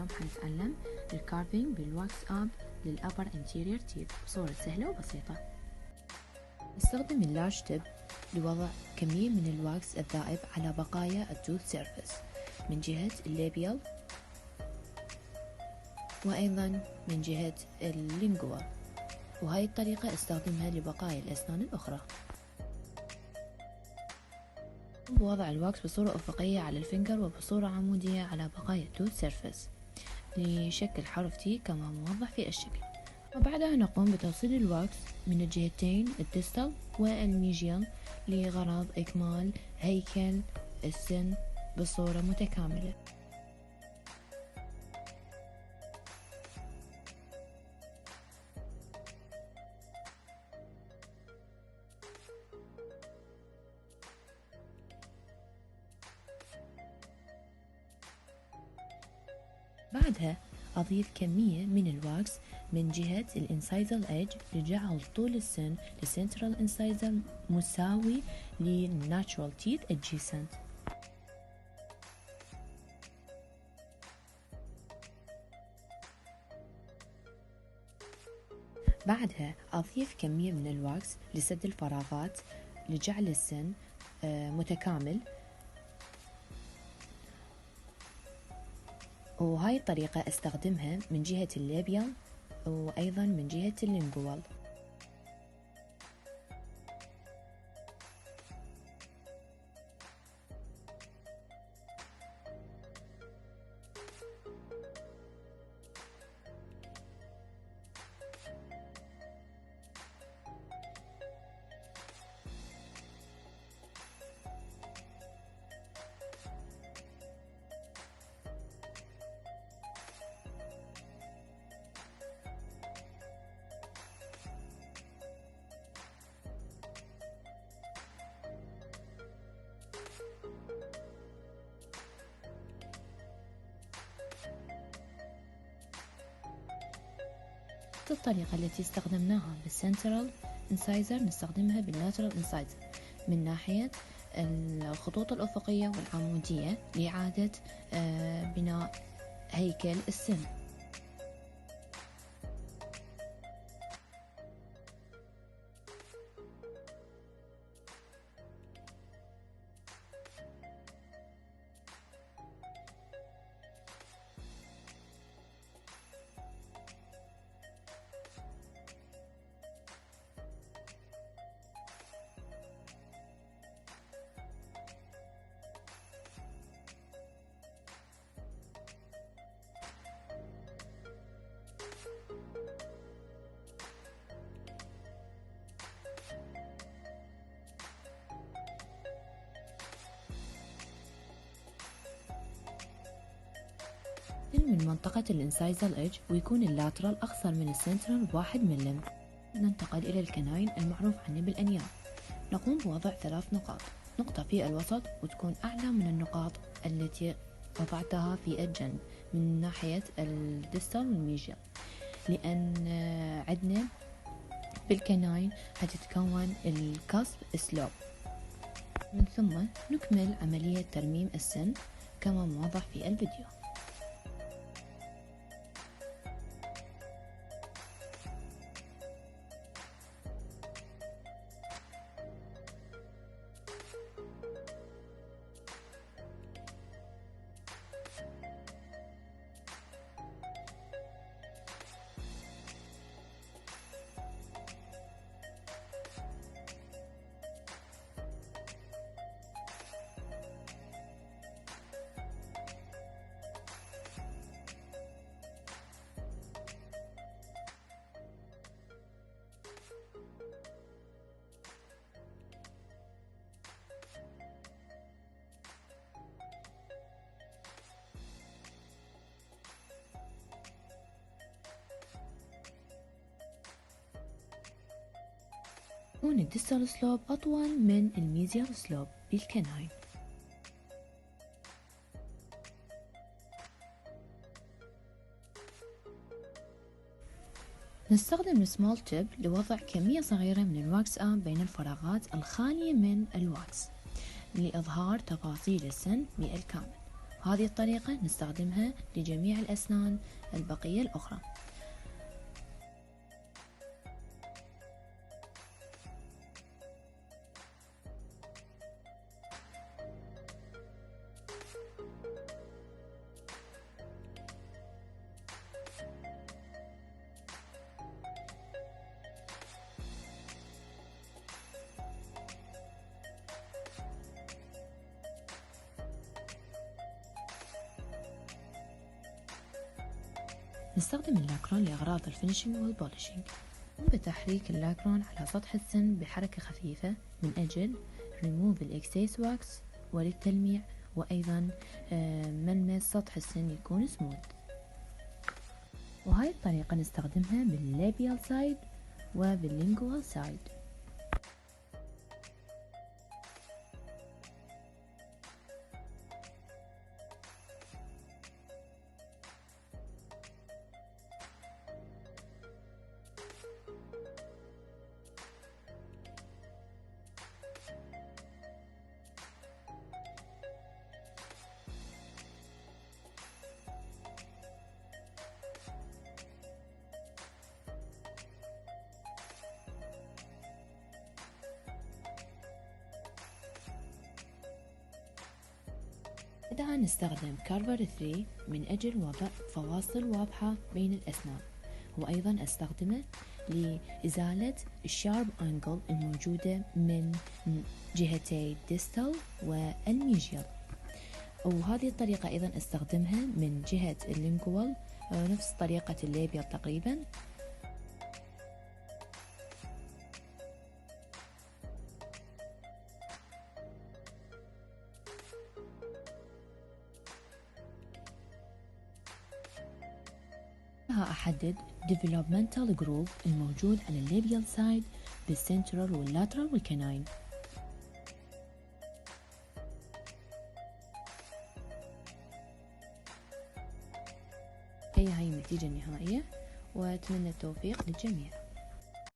اليوم حنتعلم الكارفينج بالواكس اب للأبر انتيريور تيث بصورة سهلة وبسيطة. نستخدم اللارج تيب لوضع كمية من الواكس الذائب على بقايا التوث سيرفيس من جهة الليبيال وأيضا من جهة اللينجوال، وهاي الطريقة استخدمها لبقايا الأسنان الأخرى. بوضع الواكس بصورة أفقية على الفينجر وبصورة عمودية على بقايا التوث سيرفيس لشكل حرف تي كما موضح في الشكل، وبعدها نقوم بتوصيل الواكس من الجهتين الديستال والميجيال لغرض إكمال هيكل السن بصورة متكاملة. بعدها أضيف كمية من الواكس من جهة الانسايزر ايدج لجعل طول السن للسنترال انسايزر مساوي للناتشورال تيث adjacent. بعدها أضيف كمية من الواكس لسد الفراغات لجعل السن متكامل، وهاي الطريقة استخدمها من جهة الليبيال وأيضا من جهة اللينجوال. الطريقة التي استخدمناها بالسنترال انسايزر نستخدمها باللاترال انسايزر من ناحية الخطوط الأفقية والعمودية لإعادة بناء هيكل السن. من منطقة الانسايزر ايدج ويكون اللاترال أقصر من السنترال ب1 ملم. ننتقل إلى الكناين المعروف عنه بالأنياب. نقوم بوضع 3 نقاط، نقطة في الوسط وتكون أعلى من النقاط التي وضعتها في الجنب من ناحية الديستال والميجيال، لأن عندنا بالكناين هتتكون الكاسب سلوب. من ثم نكمل عملية ترميم السن كما موضح في الفيديو. يكون الديستال سلوب أطول من الميزيال سلوب بالكناين. نستخدم السمول تيب لوضع كمية صغيرة من الواكس آب بين الفراغات الخالية من الواكس لإظهار تفاصيل السن بالكامل. هذه الطريقة نستخدمها لجميع الأسنان البقية الأخرى. نستخدم اللاكرون لأغراض الفينيشينج والبوليشينج. نقوم بتحريك اللاكرون على سطح السن بحركة خفيفة من أجل ريموف الإكسيس واكس وللتلميع، وأيضا ملمس سطح السن يكون سموث. وهاي الطريقة نستخدمها باللابيال سايد وباللينجوال سايد. بعدها نستخدم كارفر 3 من أجل وضع فواصل واضحة بين الأسنان، وأيضا أستخدمه لإزالة الشارب أنجل الموجودة من جهتي ديستال والميجيال. وهذه الطريقة أيضا أستخدمها من جهة اللينجوال، نفس طريقة الليبيال تقريبا. أحدد developmental groove الموجود على الليبيال سايد بالسنترال واللاترال والكناين. هاي النتيجة النهائية، وأتمنى التوفيق للجميع.